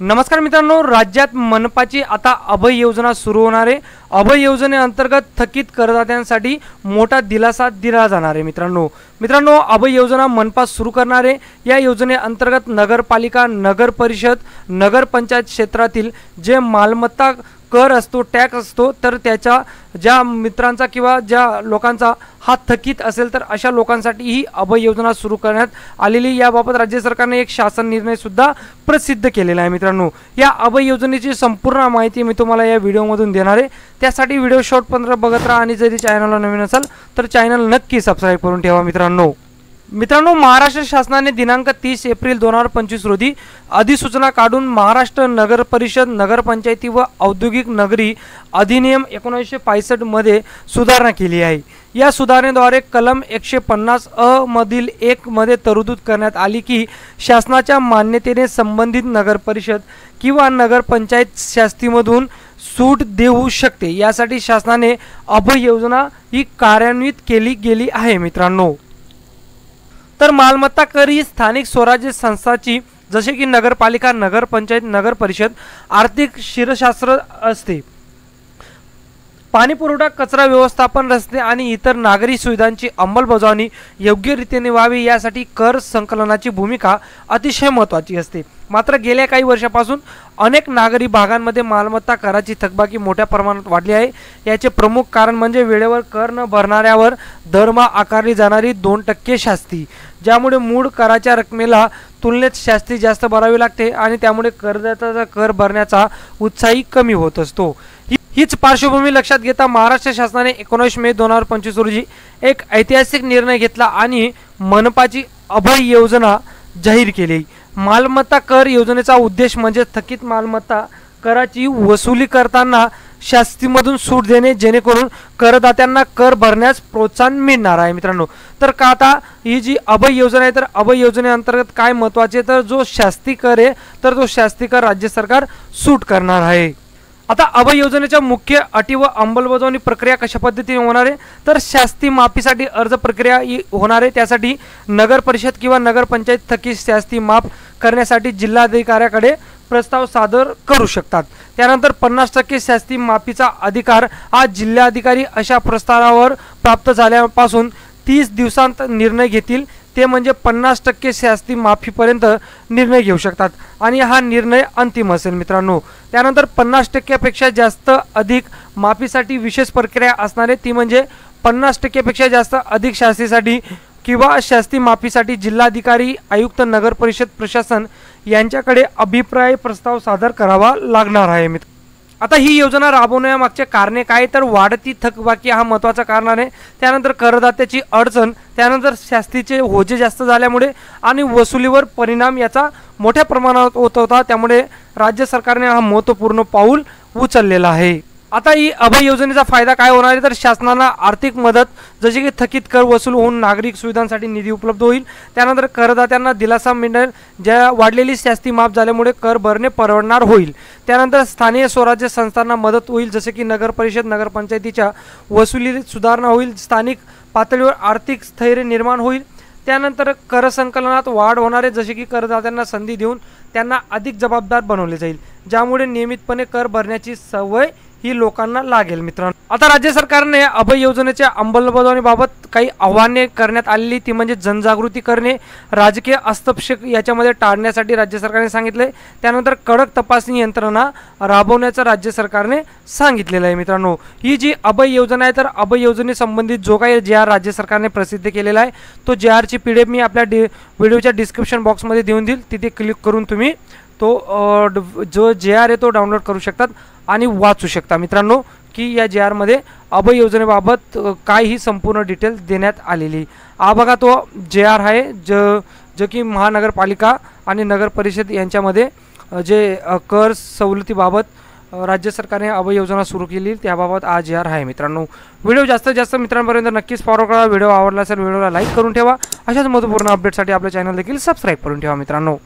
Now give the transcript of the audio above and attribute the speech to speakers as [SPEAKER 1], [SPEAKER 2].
[SPEAKER 1] नमस्कार मित्रांनो, राज्यात मनपाची आता अभय योजना सुरू होणार आहे। अभय योजनेअंतर्गत थकीत करदात्यांसाठी मोठा दिलासा दिला जाणार आहे। मित्रांनो अभय योजना मनपा सुरू करणार आहे। या योजनेअंतर्गत नगरपालिका, नगर परिषद, नगर पंचायत क्षेत्रातील जे मालमत्ता कर असतो, टॅक्स असतो, तर त्याच्या ज्या मित्रांचा किंवा ज्या लोकांचा हा थकीत असेल तर अशा लोकांसाठी ही अभय योजना सुरू करण्यात आलेली। याबाबत राज्य सरकारने एक शासन निर्णय सुद्धा प्रसिद्ध केलेला आहे। मित्रांनो, या अभय योजनेची संपूर्ण माहिती मी तुम्हाला या व्हिडिओमधून देणार आहे। त्यासाठी व्हिडिओ शेवटपर्यंत बघत राहा आणि जरी चॅनलला नवीन असाल तर चॅनल नक्की सबस्क्राइब करून ठेवा। मित्रांनो महाराष्ट्र शासनाने दिनांक 30 एप्रिल 2025 रोजी अधिसूचना काढून महाराष्ट्र नगर परिषद, नगरपंचायती व औद्योगिक नगरी अधिनियम 1965 मध्ये सुधारणा केली आहे। या सुधारणेद्वारे कलम 150 अ मधील 1 मध्ये तरतूद करण्यात आली की शासनाच्या मान्यतेने संबंधित नगर परिषद किंवा नगरपंचायत शास्तीमधून सूट देऊ शकते। यासाठी शासनाने अभय योजना ही कार्यान्वित केली गेली आहे। मित्रांनो, तर मालमत्ता कर ही स्थानिक स्वराज्य संस्थांची जसे की नगरपालिका, नगरपंचायत, नगर परिषद आर्थिक शिरशास्त्र असते। पाणी पुरवठा, कचरा व्यवस्थापन, रस्ते आणि इतर नागरी सुविधांची अंमलबजावणी योग्य रीतीने व्हावी यासाठी कर संकलनाची भूमिका अतिशय महत्त्वाची असते। मात्र गेल्या काही वर्षापासून अनेक नागरी भागांमध्ये मालमत्ता कराची थकबाकी मोठ्या प्रमाणात वाढली आहे। याचे प्रमुख कारण म्हणजे वेळेवर कर न भरणाऱ्यावर दरमहा आकारली जाणारी 2% शास्ती, ज्यामुळे मूळ कराच्या रकमेला तुलनेत शास्ती जास्त भरावी लागते आणि त्यामुळे करदात्याचा कर भरण्याचा उत्साही कमी होत असतो। हीच पार्श्वभूमी लक्षात घेता महाराष्ट्र शासनाने 19 मे 2025 रोजी एक ऐतिहासिक निर्णय घेतला आणि मनपाची अभय योजना जाहीर केली। मालमत्ता कर योजनेचा उद्देश म्हणजे थकीत मालमत्ता कराची वसुली करताना शास्तीमधून सूट देणे, जेणेकरून करदात्यांना कर भरण्यास प्रोत्साहन मिळणार आहे। मित्रांनो, तर का आता ही जी अभय योजना आहे तर अभय योजनेअंतर्गत काय महत्त्वाचे तर जो शास्ती कर आहे तर तो शास्ती कर राज्य सरकार सूट करणार आहे। आता अभय योजनेच्या मुख्य अटी व अंमलबजावणी प्रक्रिया कशा पद्धतीने होणार आहे तर शास्ती माफीसाठी अर्ज प्रक्रिया होणार आहे। त्यासाठी नगर परिषद किंवा नगर पंचायत थकीत शास्ती माफ करण्यासाठी जिल्हाधिकाऱ्याकडे प्रस्ताव सादर करू शकतात। त्यानंतर 50% शास्ती माफीचा अधिकार हा जिल्हाधिकारी अशा प्रस्तावावर प्राप्त झाल्यापासून 30 दिवसांत निर्णय घेतील, ते म्हणजे 50% शास्ती माफीपर्यंत निर्णय घेऊ शकतात आणि हा निर्णय अंतिम असेल। मित्रांनो, त्यानंतर 50% पेक्षा जास्त अधिक माफीसाठी विशेष प्रक्रिया असणार आहे, ती म्हणजे 50% पेक्षा जास्त अधिक शास्तीसाठी किंवा शास्ती माफीसाठी जिल्हाधिकारी, आयुक्त, नगर परिषद प्रशासन यांच्याकडे अभिप्राय प्रस्ताव सादर करावा लागणार आहे। आता ही योजना राबवण्यामागचे कारणे काय तर वाढती थकबाकी हा महत्त्वाचा कारण आहे। त्यानंतर करदात्याची अडचण, त्यानंतर शास्तीचे ओझे जास्त झाल्यामुळे आणि वसुलीवर परिणाम याचा मोठ्या प्रमाणात होत होता, त्यामुळे राज्य सरकारने हा महत्त्वपूर्ण पाऊल उचललेला आहे। आता ही अभय योजनेचा फायदा काय होणार आहे तर शासनाला आर्थिक मदत जसे की थकीत कर वसूल होऊन नागरिक सुविधांसाठी निधी उपलब्ध होईल। त्यानंतर करदात्यांना दिलासा मिळेल, ज्या वाढलेली शास्ती माफ झाल्यामुळे कर भरणे परवडणार होईल। त्यानंतर स्थानिक स्वराज्य संस्थांना मदत होईल, जसे की नगर परिषद, नगरपंचायतीच्या वसुलीत सुधारणा होईल, स्थानिक पातळीवर आर्थिक स्थैर्य निर्माण होईल। त्यानंतर कर संकलनात वाढ होणार आहे, जसे की करदात्यांना संधी देऊन त्यांना अधिक जबाबदार बनवले जाईल, ज्यामुळे नियमितपणे कर भरण्याची सवय ही लोकांना लागेल। मित्रांनो, आता राज्य सरकारने अभय योजनेच्या अंमलबजावणीबाबत काही आव्हाने करण्यात आलेली, ती म्हणजे जनजागृती करणे, राजकीय हस्तक्षेप याच्यामध्ये टाळण्यासाठी राज्य सरकारने सांगितले। त्यानंतर कडक तपासणी यंत्रणा राबवण्याचं राज्य सरकारने सांगितलेलं आहे। मित्रांनो, ही जी अभय योजना आहे तर अभय योजनेसंबंधित जो काही JR राज्य सरकारने प्रसिद्ध केलेला आहे तो JR ची PDF मी आपल्या व्हिडिओच्या डिस्क्रिप्शन बॉक्समध्ये देऊन देईल, तिथे क्लिक करून तुम्ही तो जो JR आहे तो डाउनलोड करू शकतात आणि वाचू शकता। मित्रांनो, की या JR मध्ये अभय योजनेबाबत काय ही संपूर्ण डिटेल देण्यात आलेली। हा बघा तो JR आहे जो की महानगरपालिका आणि नगर परिषद यांच्यामध्ये जे कर सवलतीबाबत राज्य सरकारने अभय योजना सुरू केली त्याबाबत हा JR आहे। मित्रांनो, व्हिडिओ जास्तीत जास्त मित्रांपर्यंत नक्कीच फॉरवर्ड करा। व्हिडिओ आवडला असेल व्हिडिओला लाईक करून ठेवा। अशाच महत्त्वपूर्ण अपडेटसाठी आपल्या चॅनल देखील सबस्क्राईब करून ठेवा। मित्रांनो।